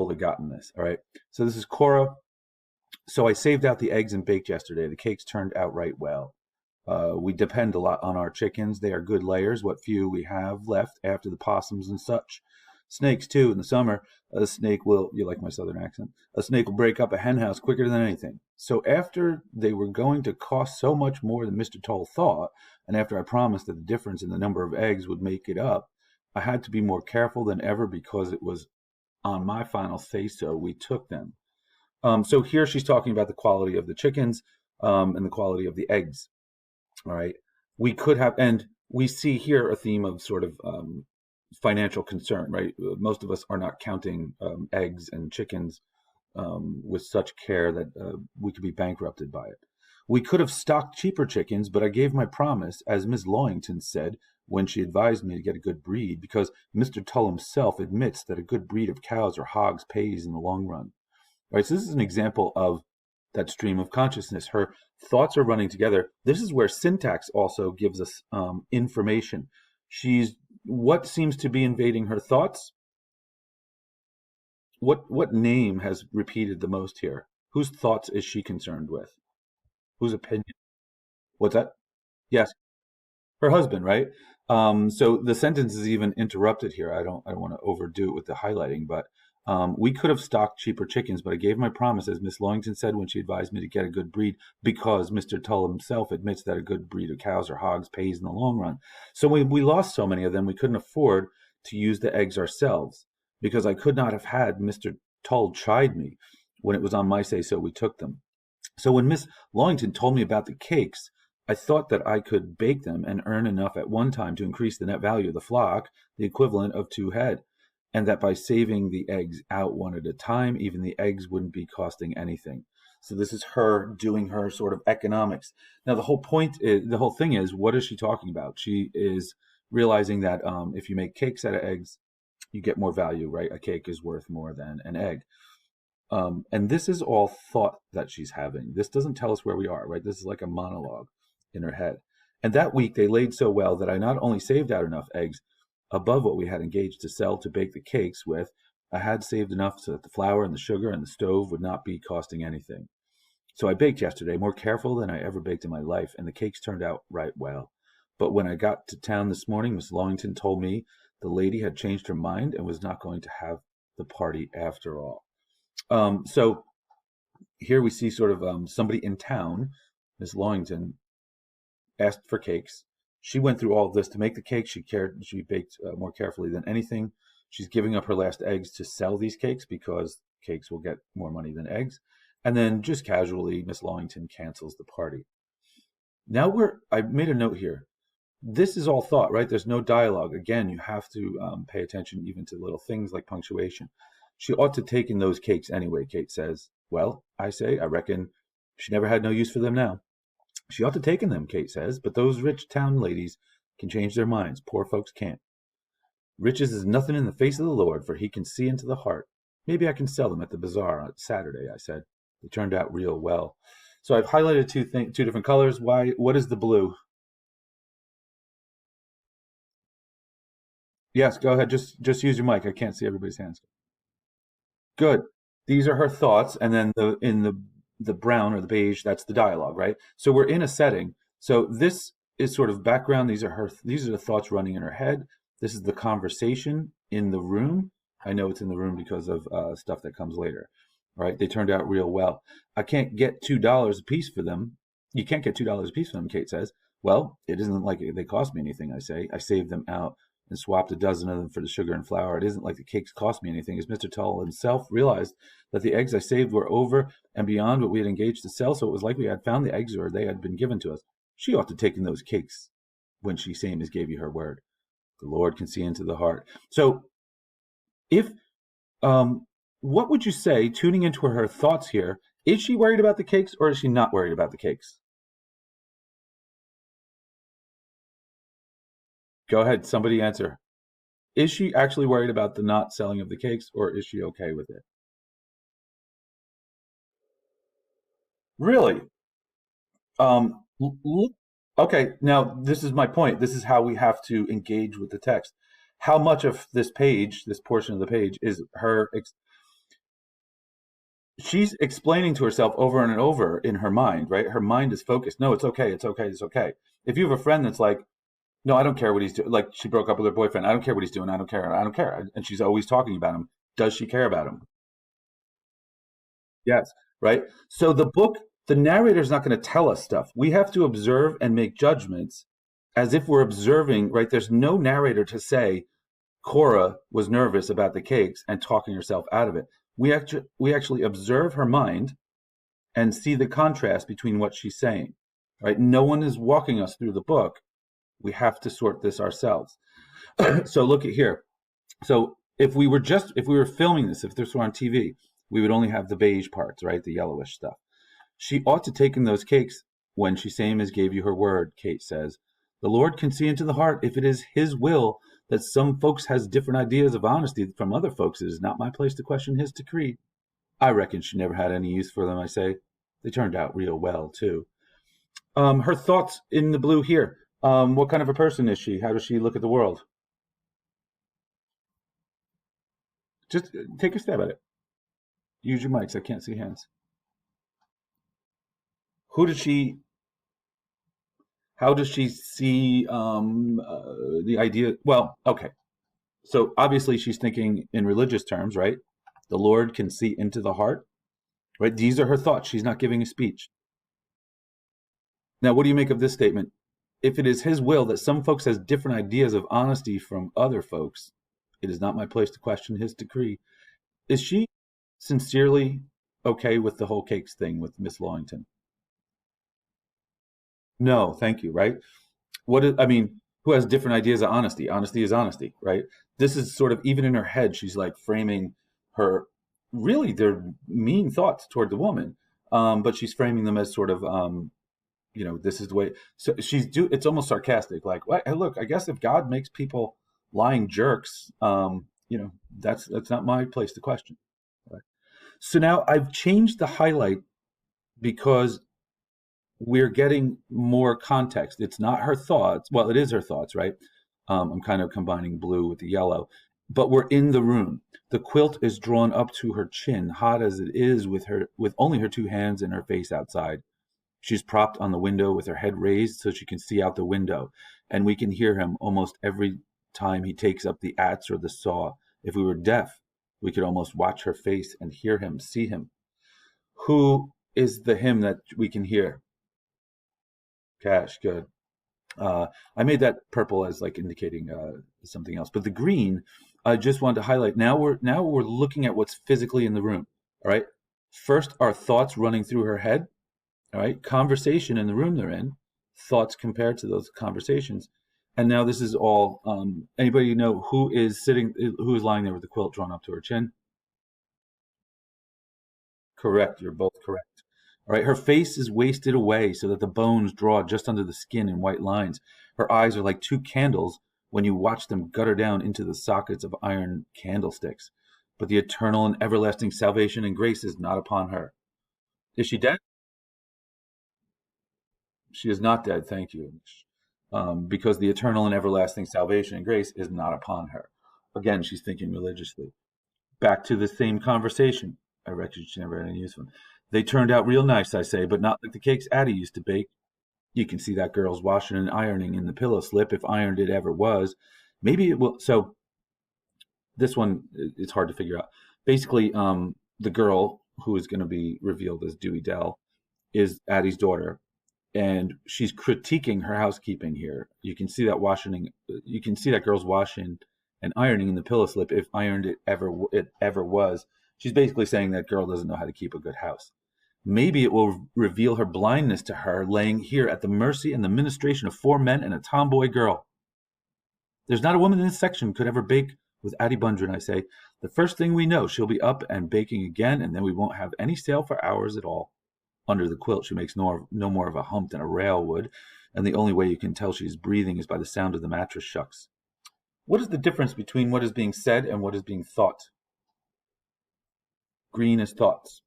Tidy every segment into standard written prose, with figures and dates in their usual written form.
totally gotten this. All right. So this is Cora. So I saved out the eggs and baked yesterday. The cakes turned out right well. We depend a lot on our chickens. They are good layers, what few we have left after the possums and such. Snakes, too, in the summer. A snake will, you like my southern accent? A snake will break up a hen house quicker than anything. So after they were going to cost so much more than Mr. Toll thought, and after I promised that the difference in the number of eggs would make it up, I had to be more careful than ever because it was on my final say-so we took them. So here she's talking about the quality of the chickens and the quality of the eggs. All right. We could have, and we see here a theme of sort of financial concern, right? Most of us are not counting eggs and chickens with such care that we could be bankrupted by it. We could have stocked cheaper chickens, but I gave my promise, as Miss Loyington said when she advised me to get a good breed, because Mr. Tull himself admits that a good breed of cows or hogs pays in the long run. All right, so this is an example of that stream of consciousness. Her thoughts are running together. This is where syntax also gives us information. What seems to be invading her thoughts? What name has repeated the most here? Whose thoughts is she concerned with? Whose opinion? What's that? Yes, her husband, right? So the sentence is even interrupted here. I don't want to overdo it with the highlighting, but we could have stocked cheaper chickens, but I gave my promise, as Miss Loyington said when she advised me to get a good breed, because Mr. Tull himself admits that a good breed of cows or hogs pays in the long run. So we lost so many of them, we couldn't afford to use the eggs ourselves, because I could not have had Mr. Tull chide me when it was on my say-so we took them. So when Miss Loyington told me about the cakes, I thought that I could bake them and earn enough at one time to increase the net value of the flock, the equivalent of 2 head, and that by saving the eggs out one at a time, even the eggs wouldn't be costing anything. So this is her doing her sort of economics. Now the whole thing is, what is she talking about? She is realizing that if you make cakes out of eggs, you get more value, right? A cake is worth more than an egg. And this is all thought that she's having. This doesn't tell us where we are, right? This is like a monologue in her head. And that week they laid so well that I not only saved out enough eggs above what we had engaged to sell to bake the cakes with, I had saved enough so that the flour and the sugar and the stove would not be costing anything. So I baked yesterday, more careful than I ever baked in my life, and the cakes turned out right well. But when I got to town this morning, Miss Loyington told me the lady had changed her mind and was not going to have the party after all. So here we see sort of somebody in town, Miss Loyington, asked for cakes. She went through all of this to make the cake. She baked more carefully than anything. She's giving up her last eggs to sell these cakes because cakes will get more money than eggs. And then just casually, Miss Loyington cancels the party. Now I made a note here. This is all thought, right? There's no dialogue. Again, you have to pay attention even to little things like punctuation. She ought to take in those cakes anyway, Kate says. Well, I say, I reckon she never had no use for them now. She ought to take in them, Kate says, but those rich town ladies can change their minds. Poor folks can't. Riches is nothing in the face of the Lord, for he can see into the heart. Maybe I can sell them at the bazaar on Saturday, I said. They turned out real well. So I've highlighted two different colors. Why? What is the blue? Yes, go ahead. Just use your mic. I can't see everybody's hands. Good. These are her thoughts, and then in the brown or the beige, that's the dialogue, right? So we're in a setting. So this is sort of background. These are the thoughts running in her head. This is the conversation in the room. I know it's in the room because of stuff that comes later, right? They turned out real well. I can't get $2 a piece for them. You can't get $2 a piece for them, Kate says. Well, it isn't like they cost me anything, I say. I saved them out and swapped a dozen of them for the sugar and flour. It isn't like the cakes cost me anything, as Mr. Tull himself realized that the eggs I saved were over and beyond what we had engaged to sell, so it was like we had found the eggs or they had been given to us. She ought to take in those cakes when she same as gave you her word. The Lord can see into the heart. So if, what would you say, tuning into her thoughts here, is she worried about the cakes or is she not worried about the cakes? Go ahead, somebody answer. Is she actually worried about the not selling of the cakes, or is she okay with it? Really? Um, okay, now this is my point. This is how we have to engage with the text. How much of this page, this portion of the page, is her? she's explaining to herself over and over in her mind, right? Her mind is focused. No, it's okay. It's okay. It's okay. If you have a friend that's like, no, I don't care what he's doing. Like she broke up with her boyfriend. I don't care what he's doing. I don't care. I don't care. And she's always talking about him. Does she care about him? Yes. Right. So the book, the narrator's not going to tell us stuff. We have to observe and make judgments as if we're observing, right? There's no narrator to say Cora was nervous about the cakes and talking herself out of it. We actually observe her mind and see the contrast between what she's saying. Right? No one is walking us through the book. We have to sort this ourselves. So look at here. So if we were filming this, if this were on TV, we would only have the beige parts, right? The yellowish stuff. She ought to take in those cakes when she same as gave you her word, Kate says. The Lord can see into the heart. If it is his will that some folks has different ideas of honesty from other folks, it is not my place to question his decree. I reckon she never had any use for them, I say. They turned out real well, too. Her thoughts in the blue here. What kind of a person is she? How does she look at the world? Just take a stab at it. Use your mics. I can't see hands. Who does she? How does she see the idea? Well, okay. So obviously she's thinking in religious terms, right? The Lord can see into the heart, right? These are her thoughts. She's not giving a speech. Now, what do you make of this statement? If it is his will that some folks has different ideas of honesty from other folks, it is not my place to question his decree. Is she sincerely okay with the whole cakes thing with Miss Lawington? No, thank you, right? I mean, who has different ideas of honesty? Honesty is honesty, right? This is sort of even in her head, she's like framing her really they're mean thoughts toward the woman. But she's framing them as sort of this is the way. So it's almost sarcastic, like, what? Hey, look, I guess if God makes people lying jerks, that's not my place to question. Right? So now I've changed the highlight because we're getting more context. It's not her thoughts. Well, it is her thoughts, right? I'm kind of combining blue with the yellow, but we're in the room. The quilt is drawn up to her chin, hot as it is with only her two hands and her face outside. She's propped on the window with her head raised so she can see out the window, and we can hear him almost every time he takes up the adze or the saw. If we were deaf, we could almost watch her face and hear him, see him. Who is the him that we can hear? Cash, good. I made that purple as like indicating something else, but the green, I just wanted to highlight. Now we're looking at what's physically in the room. All right. First, our thoughts running through her head. All right, conversation in the room they're in, thoughts compared to those conversations, and now this is all. Anybody know who is lying there with the quilt drawn up to her chin? Correct. You're both correct. All right. Her face is wasted away so that the bones draw just under the skin in white lines. Her eyes are like two candles when you watch them gutter down into the sockets of iron candlesticks. But the eternal and everlasting salvation and grace is not upon her. Is she dead? She is not dead, thank you. Because the eternal and everlasting salvation and grace is not upon her. Again, she's thinking religiously. Back to the same conversation. I reckon she never had any use for them. They turned out real nice, I say, but not like the cakes Addie used to bake. You can see that girl's washing and ironing in the pillow slip, if ironed it ever was. Maybe it will. So this one, it's hard to figure out. Basically, the girl who is going to be revealed as Dewey Dell is Addie's daughter, and she's critiquing her housekeeping here. You can see that girl's washing and ironing in the pillow slip, if ironed it ever was. She's basically saying that girl doesn't know how to keep a good house. Maybe it will reveal her blindness to her laying here at the mercy and the ministration of four men and a tomboy girl. There's not a woman in this section could ever bake with Addie Bundren, I say. The first thing we know, she'll be up and baking again, and then we won't have any sale for hours at all. Under the quilt, she makes no more of a hump than a rail would, and the only way you can tell she's breathing is by the sound of the mattress shucks. What is the difference between what is being said and what is being thought? Green is thoughts.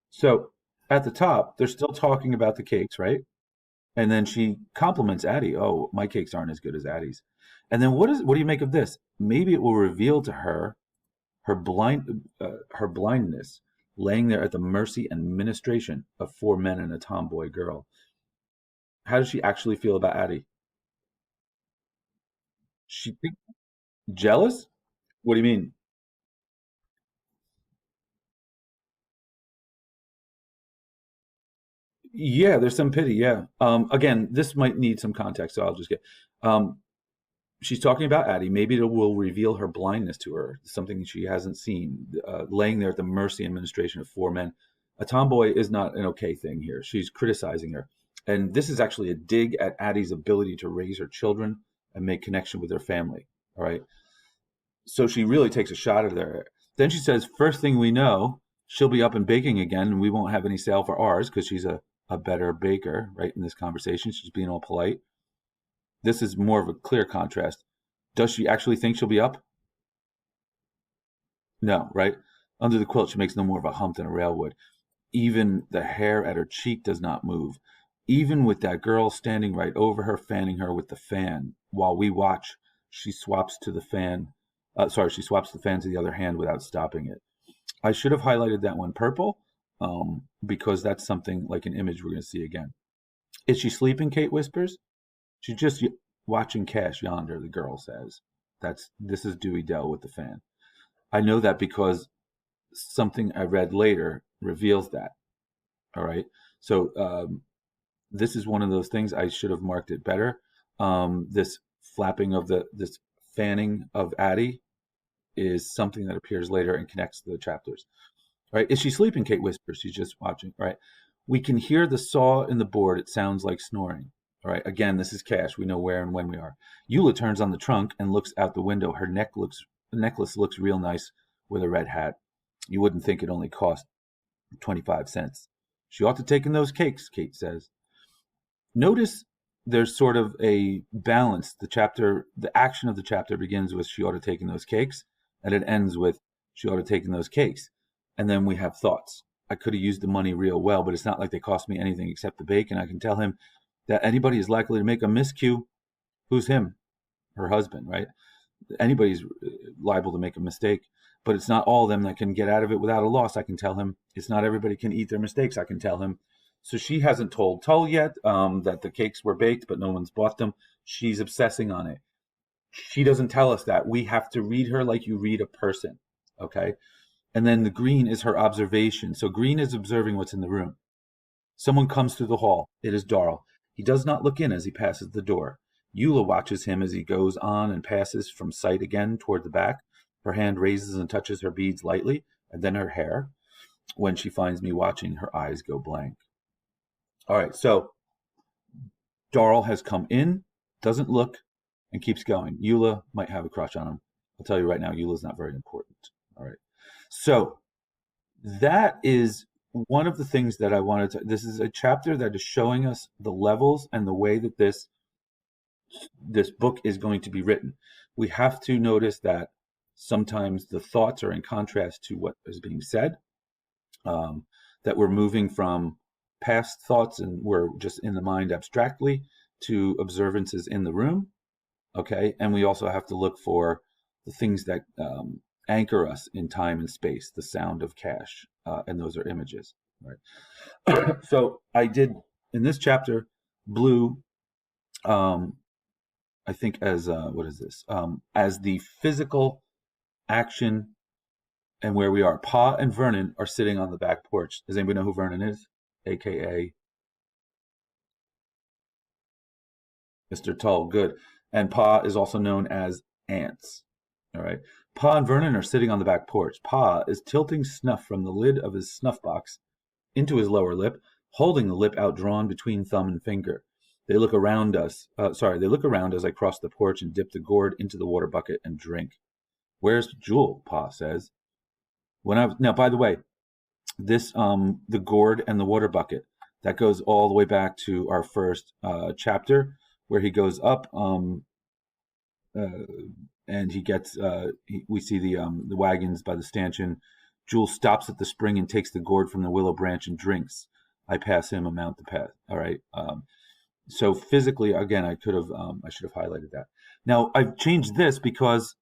So at the top, they're still talking about the cakes, right? And then she compliments Addie. Oh, my cakes aren't as good as Addie's. And then what do you make of this? Maybe it will reveal to her her blindness, laying there at the mercy and ministration of four men and a tomboy girl. How does she actually feel about Addie? She think jealous? What do you mean? Yeah, there's some pity. Yeah. Again, this might need some context, so I'll just get. Um, she's talking about Addie. Maybe it will reveal her blindness to her, something she hasn't seen, laying there at the mercy and administration of four men. A tomboy is not an okay thing here. She's criticizing her. And this is actually a dig at Addie's ability to raise her children and make connection with her family. All right. So she really takes a shot at her. Then she says, first thing we know, she'll be up and baking again, and we won't have any sale for ours because she's a better baker, right? In this conversation, she's being all polite. This is more of a clear contrast. Does she actually think she'll be up? No, right? Under the quilt, she makes no more of a hump than a railwood. Even the hair at her cheek does not move. Even with that girl standing right over her, fanning her with the fan, while we watch, she swaps the fan to the other hand without stopping it. I should have highlighted that one purple, because that's something like an image we're going to see again. Is she sleeping? Kate whispers. She's just watching Cash yonder, the girl says. This is Dewey Dell with the fan. I know that because something I read later reveals that. All right. So this is one of those things I should have marked it better. This flapping of this fanning of Addie is something that appears later and connects the chapters. All right. Is she sleeping? Kate whispers. She's just watching. All right. We can hear the saw in the board. It sounds like snoring. All right. Again, this is Cash. We know where and when we are. Eula turns on the trunk and looks out the window. Her necklace looks real nice with a red hat. You wouldn't think it only cost 25 cents. She ought to take in those cakes, Kate says. Notice there's sort of a balance. The action of the chapter begins with she ought to take in those cakes, and it ends with she ought to take in those cakes. And then we have thoughts. I could have used the money real well, but it's not like they cost me anything except the bacon. I can tell him that anybody is likely to make a miscue. Who's him? Her husband, right? Anybody's liable to make a mistake, but it's not all of them that can get out of it without a loss. I can tell him it's not everybody can eat their mistakes. I can tell him. So she hasn't told Tull yet that the cakes were baked, but no one's bought them. She's obsessing on it. She doesn't tell us that. We have to read her like you read a person, okay? And then the green is her observation. So green is observing what's in the room. Someone comes through the hall. It is Darl. He does not look in as he passes the door. Eula watches him as he goes on and passes from sight again toward the back. Her hand raises and touches her beads lightly, and then her hair. When she finds me watching, her eyes go blank. All right, so Darl has come in, doesn't look, and keeps going. Eula might have a crush on him. I'll tell you right now, Eula's not very important. All right. So that is one of the things that I wanted to. This is a chapter that is showing us the levels and the way that this book is going to be written. We have to notice that sometimes the thoughts are in contrast to what is being said, that we're moving from past thoughts and we're just in the mind abstractly to observances in the room. Okay. And we also have to look for the things that anchor us in time and space, the sound of Cash, and those are images. Right. So I did in this chapter, blue, I think as what is this? As the physical action and where we are. Pa and Vernon are sitting on the back porch. Does anybody know who Vernon is? AKA Mr. Tull. Good. And Pa is also known as Ants. All right. Pa and Vernon are sitting on the back porch. Pa is tilting snuff from the lid of his snuff box into his lower lip, holding the lip outdrawn between thumb and finger. They look around us. They look around as I cross the porch and dip the gourd into the water bucket and drink. Where's Jewel? Pa says. Now, by the way, this the gourd and the water bucket, that goes all the way back to our first chapter where he goes up and he gets we see the wagons by the stanchion. Jewel stops at the spring and takes the gourd from the willow branch and drinks. I pass him a mount to pass. All right. So physically, again, I should have highlighted that. Now I've changed this because